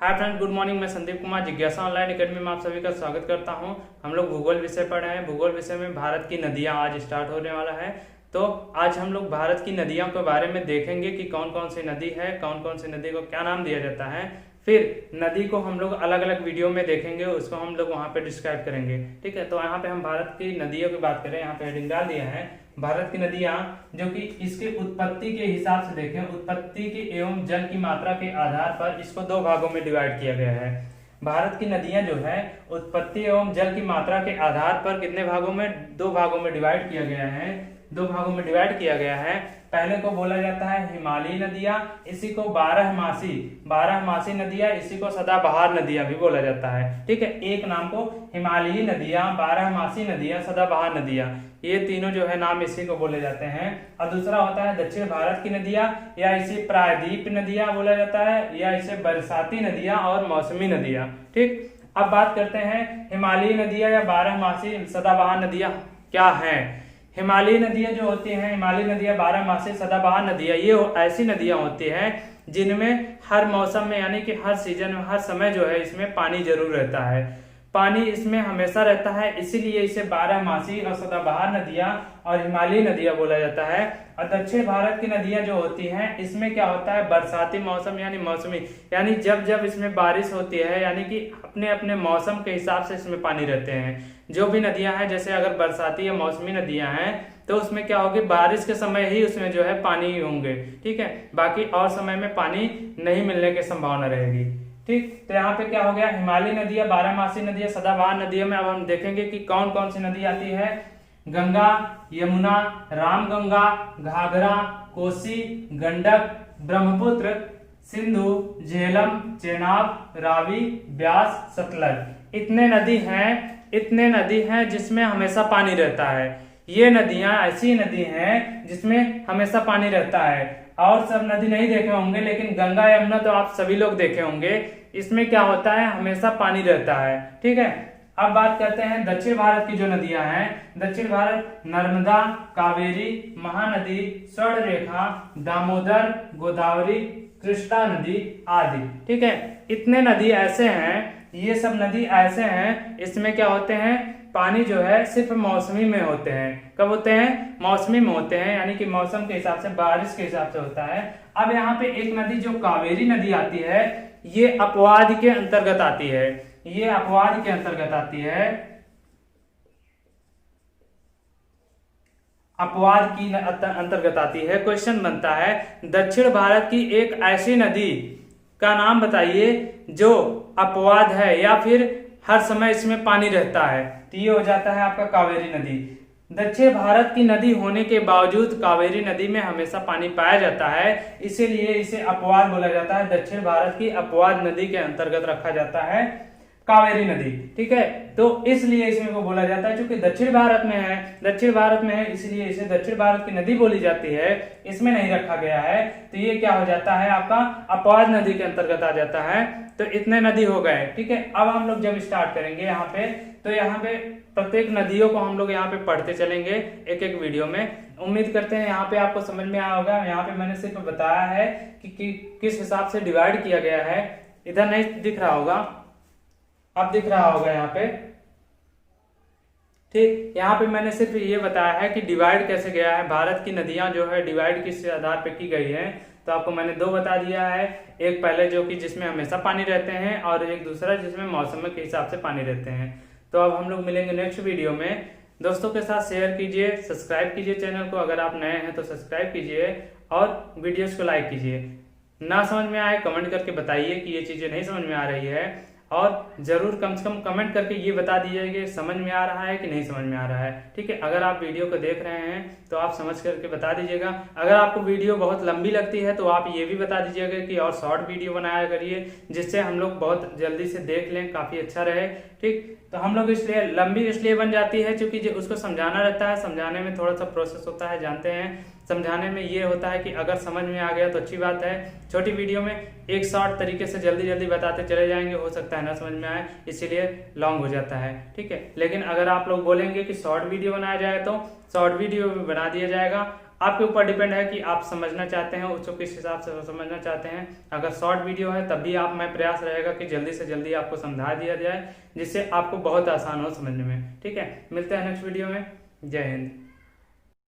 Hi friends, good morning. मैं संदीप कुमार जिज्ञासा online academy में आप सभी का स्वागत करता हूं। हम लोग भूगोल विषय पढ़ रहे हैं। भूगोल विषय में भारत की नदियां आज स्टार्ट होने वाला है। तो आज हम लोग भारत की नदियों के बारे में देखेंगे कि कौन कौन सी नदी है, कौन कौन सी नदी को क्या नाम दिया जाता है। फिर नदी को हम लोग अलग अलग वीडियो में देखेंगे, उसको हम लोग वहाँ पे डिस्क्राइब करेंगे। ठीक है, तो यहाँ पे हम भारत की नदियों की बात करें। यहाँ पे हेडिंग डाल दिया है भारत की नदियां, जो कि इसके उत्पत्ति के हिसाब से देखें, उत्पत्ति की एवं जल की मात्रा के आधार पर इसको दो भागों में डिवाइड किया गया है। भारत की नदियां जो है उत्पत्ति एवं जल की मात्रा के आधार पर कितने भागों में, दो भागों में डिवाइड किया गया है। दो भागों में डिवाइड किया गया है। पहले को बोला जाता है हिमालयी नदियां, इसी को बारहमासी नदियां, इसी को सदाबहार नदियां भी बोला जाता है। ठीक है, एक नाम को हिमालयी नदियां, बारहमासी नदियां, सदाबहार नदियां, ये तीनों जो है नाम इसी को बोले जाते हैं। और दूसरा होता है दक्षिण भारत की नदियां, या इसे प्रायद्वीप नदियां बोला जाता है, या इसे बरसाती नदियां और मौसमी नदियां। ठीक, अब बात करते हैं हिमालयी नदियां या बारहमासी सदाबहार नदियां क्या हैं। हिमालयी नदियां जो होती हैं, हिमालयी नदियां, बारहमासी सदाबहार नदियां, ये ऐसी नदियां होती हैं जिनमें हर मौसम में यानी कि हर सीजन में, हर समय जो है इसमें पानी जरूर रहता है। पानी इसमें हमेशा रहता है, इसीलिए इसे बारहमासी और सदाबहार नदियां और हिमालयी नदियां बोला जाता है। और दक्षिण भारत की नदियां जो होती हैं, इसमें क्या होता है, बरसाती मौसम यानी मौसमी, यानी जब जब इसमें बारिश होती है, यानी कि अपने अपने मौसम के हिसाब से इसमें पानी रहते हैं। जो भी नदियां हैं, जैसे अगर बरसाती या मौसमी नदियां हैं तो उसमें क्या होगी, बारिश के समय ही उसमें जो है पानी होंगे। ठीक है, बाकी और समय में पानी नहीं मिलने की संभावना रहेगी। ठीक, तो यहाँ पे क्या हो गया, हिमालयी नदियां, बारहमासी नदियां, सदाबहार नदियों में अब हम देखेंगे कि कौन कौन सी नदी आती है। गंगा, यमुना, रामगंगा, घाघरा, कोसी, गंडक, ब्रह्मपुत्र, सिंधु, झेलम, चेनाब, रावी, ब्यास, सतलज। इतने नदी हैं जिसमें हमेशा पानी रहता है। ये नदियां ऐसी नदी हैं जिसमें हमेशा पानी रहता है। और सब नदी नहीं देखे होंगे, लेकिन गंगा यमुना तो आप सभी लोग देखे होंगे। इसमें क्या होता है, हमेशा पानी रहता है। ठीक है, अब बात करते हैं दक्षिण भारत की जो नदियां हैं। दक्षिण भारत नर्मदा, कावेरी, महानदी, स्वर्णरेखा, दामोदर, गोदावरी, कृष्णा नदी आदि। ठीक है, इतने नदी ऐसे हैं, ये सब नदी ऐसे हैं, इसमें क्या होते हैं, पानी जो है सिर्फ मौसमी में होते हैं। कब होते हैं, मौसमी में होते हैं, यानी कि मौसम के हिसाब से, बारिश के हिसाब से होता है। अब यहाँ पे एक नदी जो कावेरी नदी आती है, ये अपवाद के अंतर्गत आती है। ये अपवाद के अंतर्गत आती है, अपवाद की अंतर्गत आती है। क्वेश्चन बनता है, दक्षिण भारत की एक ऐसी नदी का नाम बताइए जो अपवाद है या फिर हर समय इसमें पानी रहता है। तो ये हो जाता है आपका कावेरी नदी। दक्षिण भारत की नदी होने के बावजूद कावेरी नदी में हमेशा पानी पाया जाता है, इसीलिए इसे अपवाद बोला जाता है। दक्षिण भारत की अपवाद नदी के अंतर्गत रखा जाता है कावेरी नदी। ठीक है, तो इसलिए इसमें को बोला जाता है, क्योंकि दक्षिण भारत में है, इसलिए इसे दक्षिण भारत की नदी बोली जाती है, इसमें नहीं रखा गया है। तो ये क्या हो जाता है, आपका अपवाद नदी के अंतर्गत आ जाता है। तो इतने नदी हो गए। ठीक है, अब हम लोग जब स्टार्ट करेंगे यहाँ पे, तो यहाँ पे प्रत्येक नदियों को हम लोग यहाँ पे पढ़ते चलेंगे एक एक वीडियो में। उम्मीद करते हैं यहाँ पे आपको समझ में आया होगा। यहाँ पे मैंने सिर्फ बताया है कि किस हिसाब से डिवाइड किया गया है। इधर नहीं दिख रहा होगा, अब दिख रहा होगा यहाँ पे। ठीक, यहाँ पे मैंने सिर्फ ये बताया है कि डिवाइड कैसे गया है। भारत की नदियां जो है डिवाइड किस आधार पे की गई है, तो आपको मैंने दो बता दिया है। एक पहले जो कि जिसमें हमेशा पानी रहते हैं, और एक दूसरा जिसमें मौसम के हिसाब से पानी रहते हैं। तो अब हम लोग मिलेंगे नेक्स्ट वीडियो में। दोस्तों के साथ शेयर कीजिए, सब्सक्राइब कीजिए चैनल को। अगर आप नए हैं तो सब्सक्राइब कीजिए और वीडियोस को लाइक कीजिए। ना समझ में आए कमेंट करके बताइए कि ये चीजें नहीं समझ में आ रही है, और जरूर कम से कम कमेंट करके ये बता दीजिए कि समझ में आ रहा है कि नहीं समझ में आ रहा है। ठीक है, अगर आप वीडियो को देख रहे हैं तो आप समझ करके बता दीजिएगा। अगर आपको वीडियो बहुत लंबी लगती है तो आप ये भी बता दीजिएगा कि और शॉर्ट वीडियो बनाया करिए, जिससे हम लोग बहुत जल्दी से देख लें, काफी अच्छा रहे। ठीक, तो हम लोग इसलिए लंबी इसलिए बन जाती है क्योंकि उसको समझाना रहता है, समझाने में थोड़ा सा प्रोसेस होता है, जानते हैं। समझाने में ये होता है कि अगर समझ में आ गया तो अच्छी बात है। छोटी वीडियो में एक शॉर्ट तरीके से जल्दी जल्दी बताते चले जाएंगे, हो सकता है ना समझ में आए, इसीलिए लॉन्ग हो जाता है। ठीक है, लेकिन अगर आप लोग बोलेंगे कि शॉर्ट वीडियो बनाया जाए तो शॉर्ट वीडियो भी बना दिया जाएगा। आपके ऊपर डिपेंड है कि आप समझना चाहते हैं उसको किस हिसाब से समझना चाहते हैं। अगर शॉर्ट वीडियो है तब भी आप मैं प्रयास रहेगा कि जल्दी से जल्दी आपको समझा दिया जाए, जिससे आपको बहुत आसान हो समझने में। ठीक है, मिलते हैं नेक्स्ट वीडियो में। जय हिंद।